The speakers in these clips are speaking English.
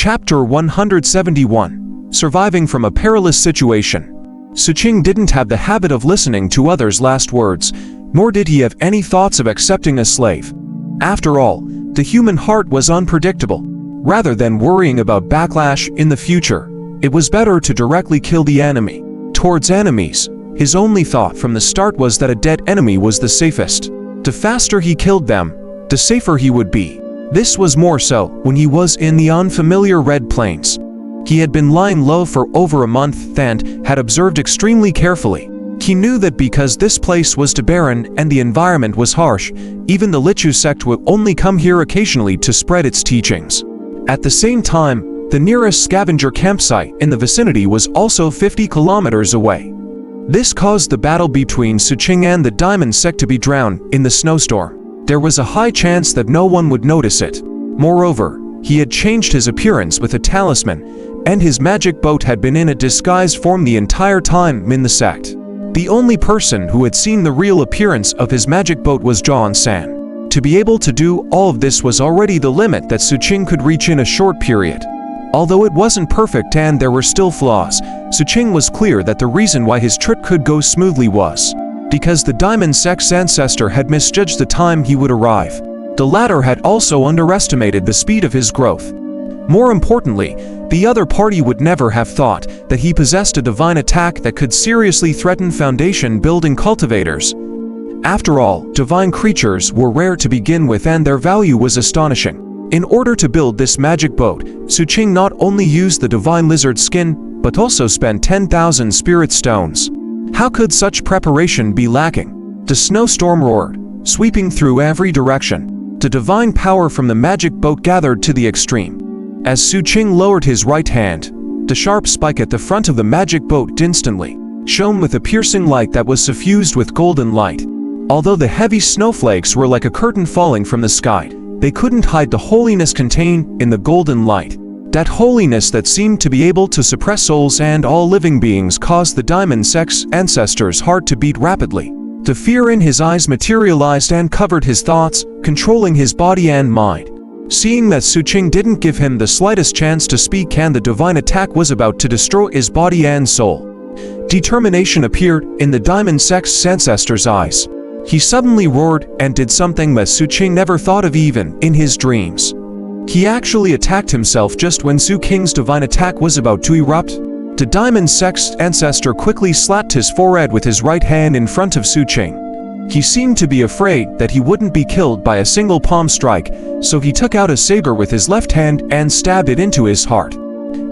Chapter 171. Surviving from a perilous situation. Xu Qing didn't have the habit of listening to others' last words, nor did he have any thoughts of accepting a slave. After all, the human heart was unpredictable. Rather than worrying about backlash in the future, it was better to directly kill the enemy. Towards enemies, his only thought from the start was that a dead enemy was the safest. The faster he killed them, the safer he would be. This was more so when he was in the unfamiliar Red Plains. He had been lying low for over a month and had observed extremely carefully. He knew that because this place was too barren and the environment was harsh, even the Lichu sect would only come here occasionally to spread its teachings. At the same time, the nearest scavenger campsite in the vicinity was also 50 kilometers away. This caused the battle between Xu Qing and the Diamond sect to be drowned in the snowstorm. There was a high chance that no one would notice it. Moreover, he had changed his appearance with a talisman, and his magic boat had been in a disguised form the entire time in the sect. The only person who had seen the real appearance of his magic boat was Zhao San. To be able to do all of this was already the limit that Xu Qing could reach in a short period. Although it wasn't perfect and there were still flaws, Xu Qing was clear that the reason why his trip could go smoothly was because the Diamond sect's ancestor had misjudged the time he would arrive. The latter had also underestimated the speed of his growth. More importantly, the other party would never have thought that he possessed a divine attack that could seriously threaten foundation-building cultivators. After all, divine creatures were rare to begin with and their value was astonishing. In order to build this magic boat, Xu Qing not only used the divine lizard skin, but also spent 10,000 spirit stones. How could such preparation be lacking? The snowstorm roared, sweeping through every direction. The divine power from the magic boat gathered to the extreme. As Xu Qing lowered his right hand, the sharp spike at the front of the magic boat instantly shone with a piercing light that was suffused with golden light. Although the heavy snowflakes were like a curtain falling from the sky, they couldn't hide the holiness contained in the golden light. That holiness that seemed to be able to suppress souls and all living beings caused the Diamond sect's ancestor's heart to beat rapidly. The fear in his eyes materialized and covered his thoughts, controlling his body and mind. Seeing that Xu Qing didn't give him the slightest chance to speak and the divine attack was about to destroy his body and soul, determination appeared in the Diamond sect's ancestor's eyes. He suddenly roared and did something that Xu Qing never thought of even in his dreams. He actually attacked himself just when Xu Qing's divine attack was about to erupt. The Diamond sect's ancestor quickly slapped his forehead with his right hand in front of Xu Qing. He seemed to be afraid that he wouldn't be killed by a single palm strike, so he took out a saber with his left hand and stabbed it into his heart.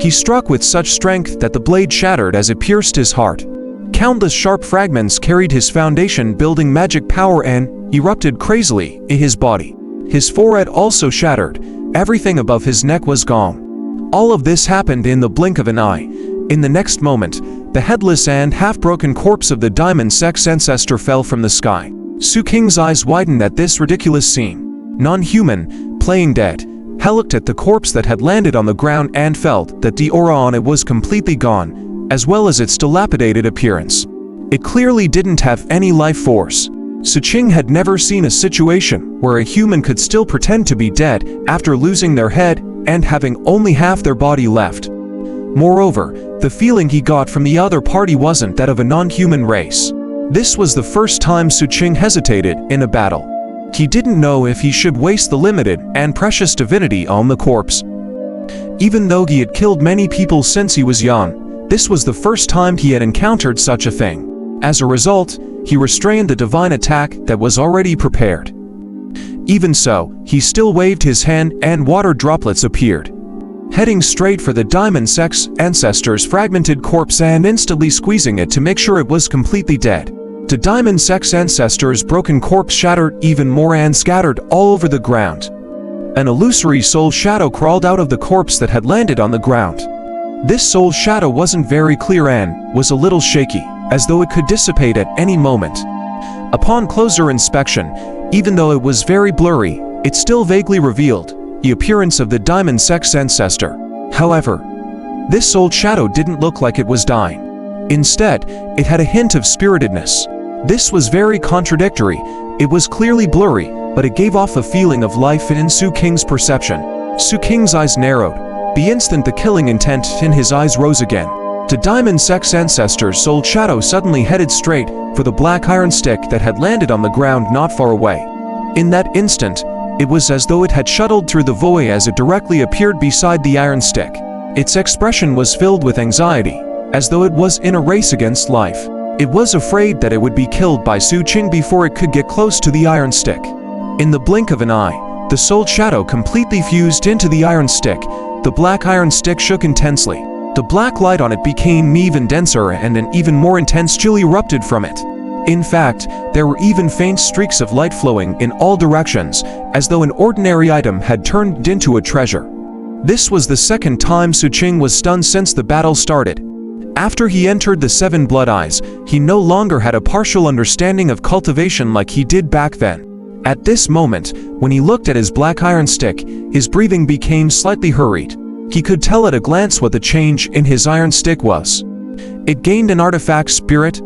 He struck with such strength that the blade shattered as it pierced his heart. Countless sharp fragments carried his foundation-building magic power and erupted crazily in his body. His forehead also shattered. Everything above his neck was gone. All of this happened in the blink of an eye. In the next moment, the headless and half-broken corpse of the Diamond sect's ancestor fell from the sky. Xu Qing's eyes widened at this ridiculous scene. Non-human, playing dead, he looked at the corpse that had landed on the ground and felt that the aura on it was completely gone, as well as its dilapidated appearance. It clearly didn't have any life force. Xu Qing had never seen a situation where a human could still pretend to be dead after losing their head and having only half their body left. Moreover, the feeling he got from the other party wasn't that of a non-human race. This was the first time Xu Qing hesitated in a battle. He didn't know if he should waste the limited and precious divinity on the corpse. Even though he had killed many people since he was young, this was the first time he had encountered such a thing. As a result, he restrained the divine attack that was already prepared. Even so, he still waved his hand and water droplets appeared, heading straight for the Diamond sect's ancestor's fragmented corpse and instantly squeezing it to make sure it was completely dead. The Diamond sect's ancestor's broken corpse shattered even more and scattered all over the ground. An illusory soul shadow crawled out of the corpse that had landed on the ground. This soul shadow wasn't very clear and was a little shaky, as though it could dissipate at any moment. Upon closer inspection, even though it was very blurry, it still vaguely revealed the appearance of the Diamond sect's ancestor. However, this soul shadow didn't look like it was dying. Instead, it had a hint of spiritedness. This was very contradictory. It was clearly blurry, but it gave off a feeling of life in Xu Qing's perception. Xu Qing's eyes narrowed. The instant the killing intent in his eyes rose again, the Diamond Sex Ancestor's soul shadow suddenly headed straight for the black iron stick that had landed on the ground not far away. In that instant, it was as though it had shuttled through the void as it directly appeared beside the iron stick. Its expression was filled with anxiety, as though it was in a race against life. It was afraid that it would be killed by Xu Qing before it could get close to the iron stick. In the blink of an eye, the soul shadow completely fused into the iron stick. The black iron stick shook intensely. The black light on it became even denser and an even more intense chill erupted from it. In fact, there were even faint streaks of light flowing in all directions, as though an ordinary item had turned into a treasure. This was the second time Xu Qing was stunned since the battle started. After he entered the Seven Blood Eyes, he no longer had a partial understanding of cultivation like he did back then. At this moment, when he looked at his black iron stick, his breathing became slightly hurried. He could tell at a glance what the change in his iron stick was. It gained an artifact spirit.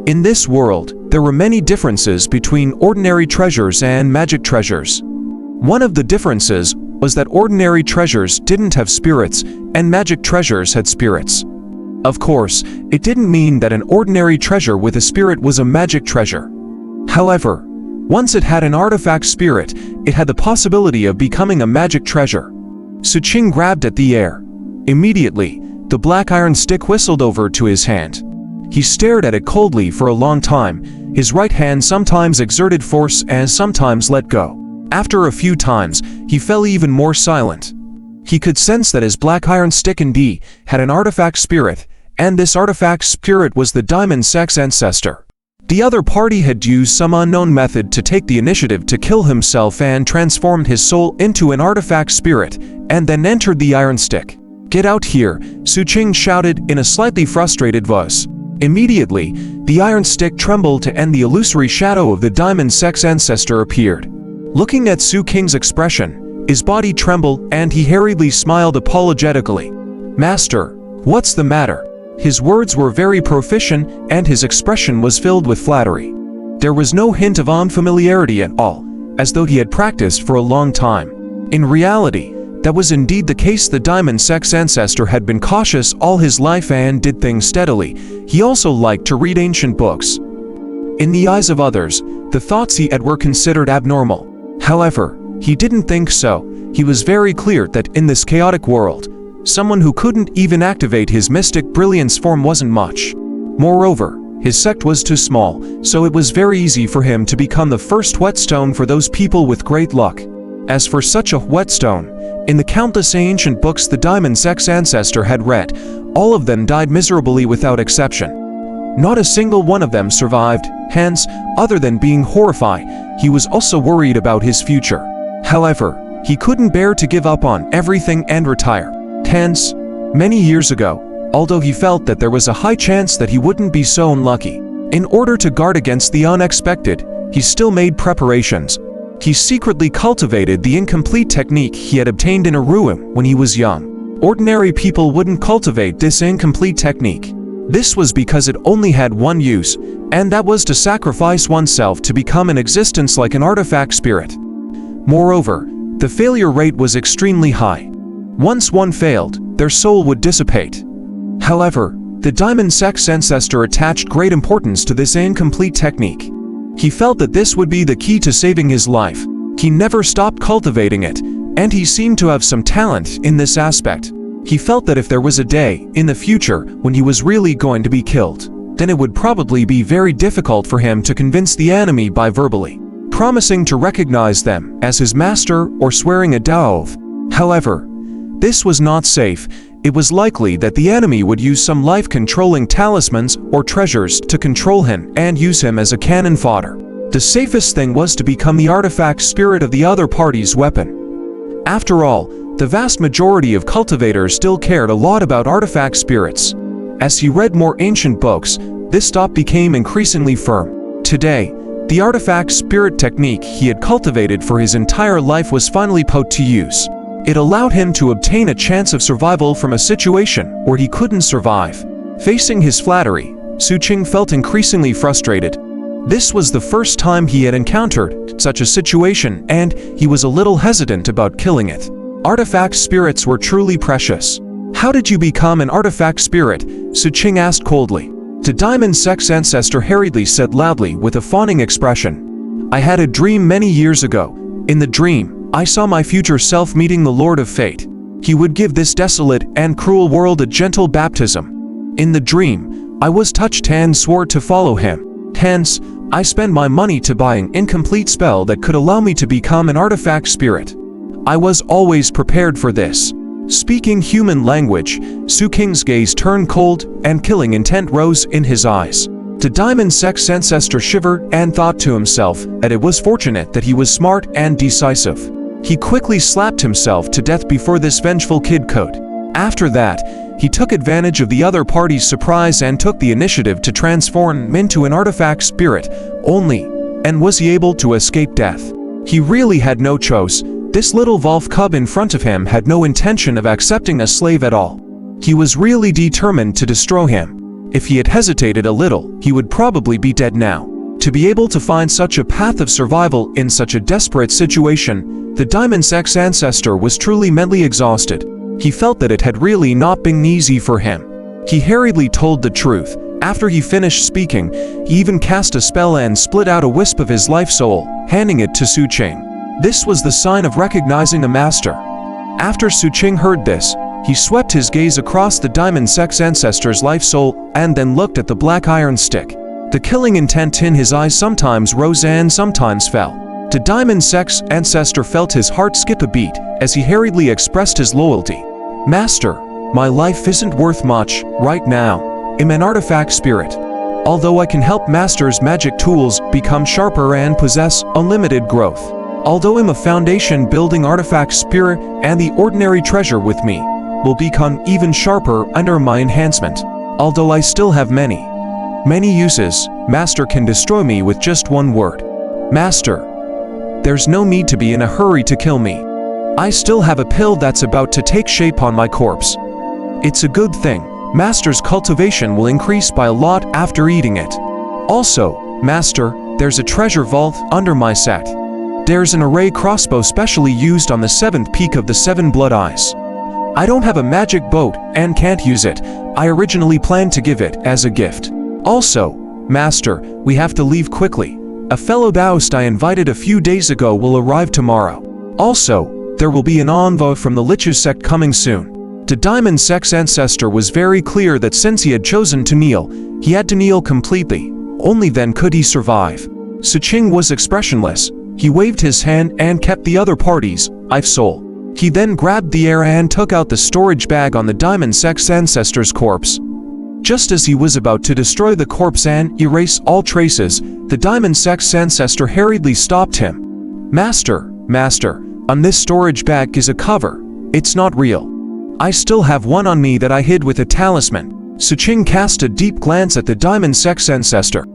In this world, there were many differences between ordinary treasures and magic treasures. One of the differences was that ordinary treasures didn't have spirits, and magic treasures had spirits. Of course, it didn't mean that an ordinary treasure with a spirit was a magic treasure. However, once it had an artifact spirit, it had the possibility of becoming a magic treasure. Xu Qing grabbed at the air. Immediately, the black iron stick whistled over to his hand. He stared at it coldly for a long time. His right hand sometimes exerted force and sometimes let go. After a few times, he fell even more silent. He could sense that his black iron stick indeed had an artifact spirit, and this artifact spirit was the Diamond Sex Ancestor. The other party had used some unknown method to take the initiative to kill himself and transformed his soul into an artifact spirit, and then entered the iron stick. "Get out here," Xu Qing shouted in a slightly frustrated voice. Immediately, the iron stick trembled and the illusory shadow of the Diamond Sex Ancestor appeared. Looking at Xu Qing's expression, his body trembled and he hurriedly smiled apologetically. "Master, what's the matter?" His words were very proficient and his expression was filled with flattery. There was no hint of unfamiliarity at all, as though he had practiced for a long time. In reality, that was indeed the case. The Diamond Sex Ancestor had been cautious all his life and did things steadily. He also liked to read ancient books. In the eyes of others, the thoughts he had were considered abnormal. However, he didn't think so. He was very clear that in this chaotic world, someone who couldn't even activate his mystic brilliance form wasn't much. Moreover, his sect was too small, so it was very easy for him to become the first whetstone for those people with great luck. As for such a whetstone, in the countless ancient books the Diamond Sex Ancestor had read, all of them died miserably without exception. Not a single one of them survived. Hence, other than being horrified, he was also worried about his future. However, he couldn't bear to give up on everything and retire. Hence, many years ago, although he felt that there was a high chance that he wouldn't be so unlucky, in order to guard against the unexpected, he still made preparations. He secretly cultivated the incomplete technique he had obtained in a ruin when he was young. Ordinary people wouldn't cultivate this incomplete technique. This was because it only had one use, and that was to sacrifice oneself to become an existence like an artifact spirit. Moreover, the failure rate was extremely high. Once one failed, their soul would dissipate. However, the Diamond Sex Ancestor attached great importance to this incomplete technique. He felt that this would be the key to saving his life. He never stopped cultivating it, and he seemed to have some talent in this aspect. He felt that if there was a day in the future when he was really going to be killed, then it would probably be very difficult for him to convince the enemy by verbally promising to recognize them as his master or swearing a oath. However, this was not safe. It was likely that the enemy would use some life-controlling talismans or treasures to control him and use him as a cannon fodder. The safest thing was to become the artifact spirit of the other party's weapon. After all, the vast majority of cultivators still cared a lot about artifact spirits. As he read more ancient books, this thought became increasingly firm. Today, the artifact spirit technique he had cultivated for his entire life was finally put to use. It allowed him to obtain a chance of survival from a situation where he couldn't survive. Facing his flattery, Xu Qing felt increasingly frustrated. This was the first time he had encountered such a situation, and he was a little hesitant about killing it. Artifact spirits were truly precious. How did you become an artifact spirit? Xu Qing asked coldly. The diamond sex ancestor hurriedly said loudly with a fawning expression. I had a dream many years ago. In the dream, I saw my future self meeting the Lord of Fate. He would give this desolate and cruel world a gentle baptism. In the dream, I was touched and swore to follow him. Hence, I spent my money to buy an incomplete spell that could allow me to become an artifact spirit. I was always prepared for this. Speaking human language, Xu Qing's gaze turned cold and killing intent rose in his eyes. The diamond sex ancestor shivered and thought to himself that it was fortunate that he was smart and decisive. He quickly slapped himself to death before this vengeful kid could. After that, he took advantage of the other party's surprise and took the initiative to transform him into an artifact spirit only, and was he able to escape death. He really had no choice. This little wolf cub in front of him had no intention of accepting a slave at all. He was really determined to destroy him. If he had hesitated a little, he would probably be dead now. To be able to find such a path of survival in such a desperate situation, the diamond sex ancestor was truly mentally exhausted. He felt that it had really not been easy for him. He hurriedly told the truth. After he finished speaking, he even cast a spell and split out a wisp of his life soul, handing it to Xu Qing. This was the sign of recognizing a master. After Xu Qing heard this, he swept his gaze across the diamond sex ancestor's life soul and then looked at the black iron stick. The killing intent in his eyes sometimes rose and sometimes fell. The diamond sex ancestor felt his heart skip a beat as he hurriedly expressed his loyalty. Master, my life isn't worth much right now. I'm an artifact spirit. Although I can help Master's magic tools become sharper and possess unlimited growth. Although I'm a foundation-building artifact spirit and the ordinary treasure with me will become even sharper under my enhancement. Although I still have many uses, Master can destroy me with just one word. Master, there's no need to be in a hurry to kill me. I still have a pill that's about to take shape on my corpse. It's a good thing. Master's cultivation will increase by a lot after eating it. Also, Master, there's a treasure vault under my set. There's an array crossbow specially used on the 7th peak of the 7 blood eyes. I don't have a magic boat and can't use it. I originally planned to give it as a gift. Also, Master, we have to leave quickly. A fellow Taoist I invited a few days ago will arrive tomorrow. Also, there will be an envoy from the Lichu sect coming soon. The diamond sex ancestor was very clear that since he had chosen to kneel, he had to kneel completely. Only then could he survive. Xu Qing was expressionless. He waved his hand and kept the other party's life soul. He then grabbed the air and took out the storage bag on the diamond sex ancestor's corpse. Just as he was about to destroy the corpse and erase all traces, the diamond sex ancestor hurriedly stopped him. Master, on this storage bag is a cover. It's not real. I still have one on me that I hid with a talisman. Xu Qing cast a deep glance at the diamond sex ancestor.